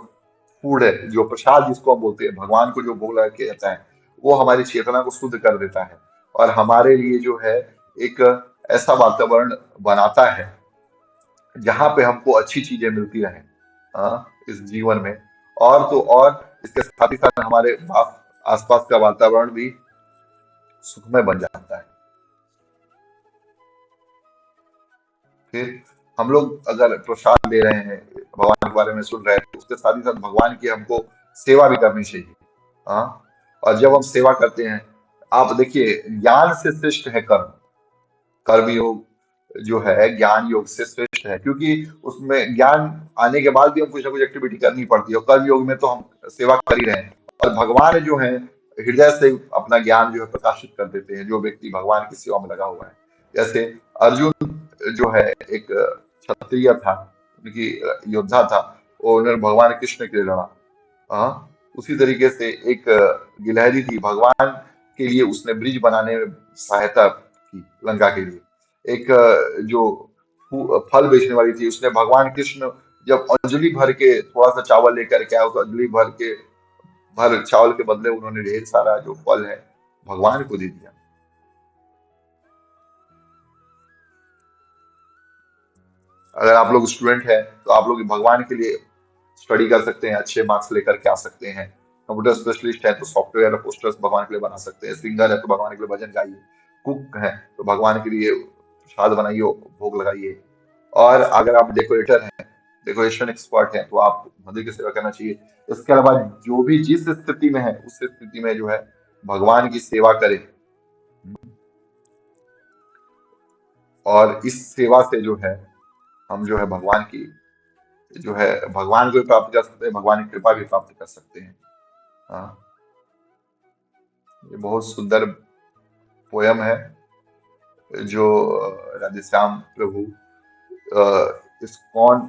फूड है, जो प्रसाद जिसको हम बोलते हैं, भगवान को जो भोग लगा के जाता है, वो हमारी चेतना को शुद्ध कर देता है, और हमारे लिए जो है एक ऐसा वातावरण बनाता है जहाँ पे हमको अच्छी चीजें मिलती रहें इस जीवन में। और तो और इसके साथ ही साथ हमारे आसपास का वातावरण भी सुखमय बन जाता है। फिर हम लोग अगर प्रसाद ले रहे हैं, भगवान के बारे में सुन रहे हैं, तो उसके साथ ही साथ भगवान की हमको सेवा भी करनी चाहिए। हाँ, और जब हम सेवा करते हैं, आप देखिए ज्ञान से श्रेष्ठ है कर्म। कर्म योग जो है ज्ञान योग से श्रेष्ठ है, क्योंकि उसमें ज्ञान आने के बाद भी हम कुछ ना कुछ एक्टिविटी करनी पड़ती है, और कर्म योग में तो हम सेवा कर ही रहे हैं। और भगवान जो है हृदय से अपना ज्ञान जो है प्रकाशित कर देते हैं, जो व्यक्ति भगवान की सेवा में लगा हुआ है। जैसे अर्जुन जो है एक क्षत्रिय था, उनकी योद्धा था, और उन्होंने भगवान कृष्ण के लिए लड़ा। हाँ, उसी तरीके से एक गिलहरी थी, भगवान के लिए उसने ब्रिज बनाने में सहायता की लंका के लिए। एक जो फल बेचने वाली थी, उसने भगवान कृष्ण जब अंजलि भर के थोड़ा सा चावल लेकर के आया, उस अंजलि भर चावल के बदले उन्होंने ढेर सारा जो फल है भगवान को दे दिया। अगर आप लोग स्टूडेंट हैं तो आप लोग भगवान के लिए स्टडी कर सकते हैं, अच्छे मार्क्स लेकर के आ सकते हैं। कंप्यूटर स्पेशलिस्ट है तो सॉफ्टवेयर और पोस्टर्स भगवान के लिए बना सकते हैं। सिंगर है तो भगवान के लिए भजन गाइए। कुक है तो भगवान के लिए प्रसाद बनाइए, भोग लगाइए। और अगर आप डेकोरेटर हैं, डेकोरेशन एक्सपर्ट हैं, तो आप मंदिर की सेवा करना चाहिए। इसके अलावा जो भी जिस स्थिति में है उस स्थिति में जो है भगवान की सेवा करें, और इस सेवा से जो है हम जो है भगवान की जो है भगवान को भी प्राप्त कर सकते हैं, भगवान की कृपा भी प्राप्त कर सकते हैं। हाँ, ये बहुत सुंदर पोयम है जो राधेश्याम प्रभु इस्कॉन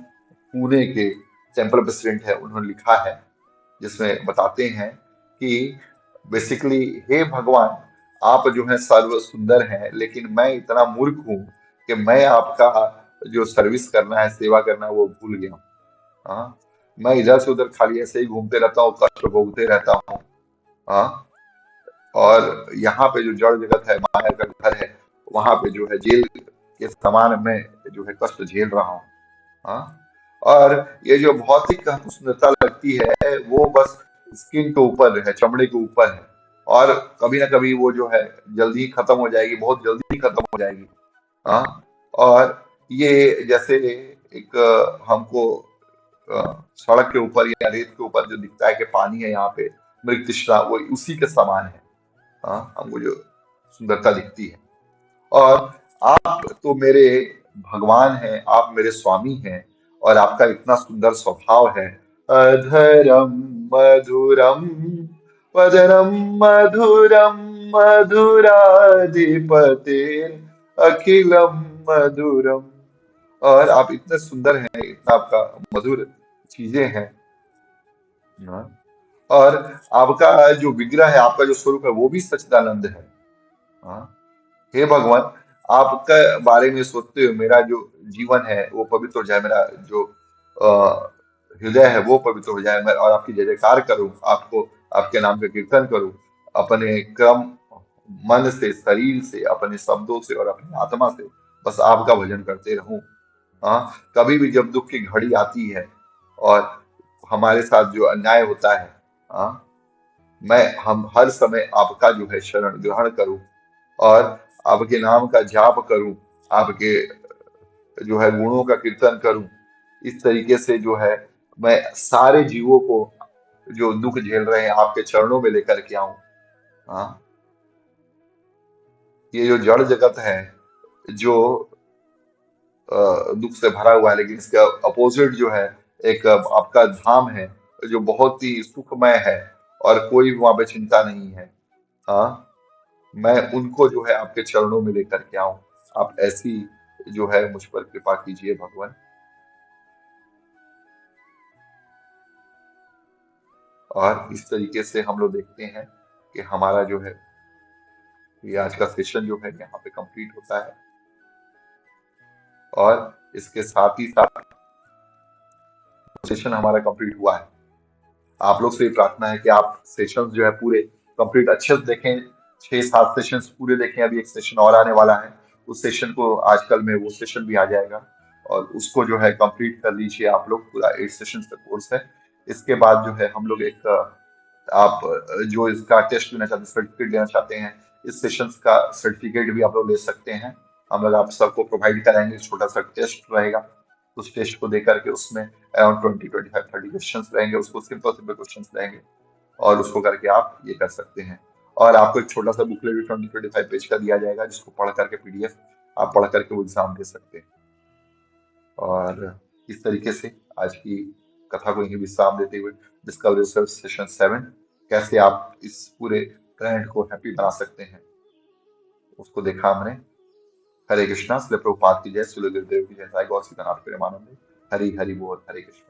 पुणे के टेम्पल प्रेसिडेंट है, उन्होंने लिखा है, जिसमें बताते हैं कि बेसिकली, हे भगवान, आप जो है सर्व सुंदर हैं, लेकिन मैं इतना मूर्ख हूँ कि मैं आपका जो सर्विस करना है, सेवा करना है, वो भूल गया हूँ। हाँ, मैं इधर से उधर खाली ऐसे ही घूमते रहता हूँ, कष्ट भोगते रहता हूँ। हाँ, और यहाँ पे जो जड़ जगत है, माया का घर है, वहां पे जो है जेल के समान में जो है कष्ट झेल रहा हूँ। हाँ, और ये जो भौतिक हमको सुंदरता लगती है वो बस स्किन के ऊपर है, चमड़े के ऊपर है, और कभी ना कभी वो जो है जल्दी खत्म हो जाएगी, बहुत जल्दी खत्म हो जाएगी। हाँ, और ये जैसे एक हमको सड़क के ऊपर या रेत के ऊपर जो दिखता है कि पानी है यहाँ पे, मृग तृष्णा, वो उसी के समान है। हाँ, हमको जो सुंदरता दिखती है। और आप तो मेरे भगवान हैं, आप मेरे स्वामी हैं, और आपका इतना सुंदर स्वभाव है। अधरम मधुरम वदनम मधुरम मधुराधिपते अखिलम मधुरम। और आप इतने सुंदर हैं, इतना आपका मधुर चीजें हैं। हाँ, और आपका जो विग्रह है, आपका जो स्वरूप है, वो भी सच्चिदानंद है। हाँ, हे भगवान, आपके बारे में सोचते हुए मेरा जो जीवन है वो पवित्र हो जाए, मेरा जो हृदय है वो पवित्र हो जाए, मैं और आपकी जय जयकार करूं, आपको आपके नाम का कीर्तन करूं, अपने क्रम मन से, शरीर से, अपने शब्दों से और अपनी आत्मा से बस आपका भजन करते रहूं। हाँ, कभी भी जब दुख की घड़ी आती है और हमारे साथ जो अन्याय होता है, हाँ, मैं हम हर समय आपका जो है शरण ग्रहण करूं, और आपके नाम का जाप करूं, आपके जो है गुणों का कीर्तन करूं। इस तरीके से जो है मैं सारे जीवों को जो दुख झेल रहे हैं आपके चरणों में लेकर के आऊं। हाँ, ये जो जड़ जगत है, जो दुख से भरा हुआ है, लेकिन इसका अपोजिट जो है एक आपका धाम है जो बहुत ही सुखमय है, और कोई वहां पे चिंता नहीं है। हाँ, मैं उनको जो है आपके चरणों में लेकर के आऊं। आप ऐसी जो है मुझ पर कृपा कीजिए भगवान। और इस तरीके से हम लोग देखते हैं कि हमारा जो है ये आज का सेशन जो है यहाँ पे कंप्लीट होता है, और इसके साथ ही साथ सेशन हमारा कंप्लीट हुआ है। आप लोग से ये प्रार्थना है कि आप सेशन जो है पूरे कंप्लीट अच्छे से देखें, 6-7 सेशंस पूरे देखें। अभी एक सेशन और आने वाला है, उस सेशन को आजकल में वो सेशन भी आ जाएगा, और उसको जो है कंप्लीट कर लीजिए आप लोग। पूरा 8 सेशन का कोर्स है। इसके बाद जो है हम लोग एक आप जो इसका टेस्ट लेना चाहते हैं, सर्टिफिकेट लेना चाहते हैं, इस सेशंस का सर्टिफिकेट भी आप लोग ले सकते हैं। हम लोग आप सबको प्रोवाइड कराएंगे, छोटा सा टेस्ट रहेगा। उस टेस्ट को दे करके उसमें अराउंड 20, 25, 30 क्वेश्चन रहेंगे, उसको सिंपल सिंपल क्वेश्चन रहेंगे, और उसको करके आप ये कर सकते हैं। और आपको एक छोटा सा बुकलेट भी 20, 25 पेज का दिया जाएगा, जिसको पढ़ करके पीडीएफ आप पढ़ करके वो एग्जाम दे सकते हैं। और इस तरीके से आज की कथा को यही विश्राम देते हुए, डिस्कवरी सेल्फ सेशन 7, कैसे आप इस पूरे प्लैनेट को हैप्पी बना सकते हैं, उसको देखा हमने। हरे कृष्णा, श्री प्रभुपाद की जय, श्री गुरुदेव की जय, साई गौर सीतानाथ प्रेमानंद, हरि हरि बोल, हरे कृष्ण।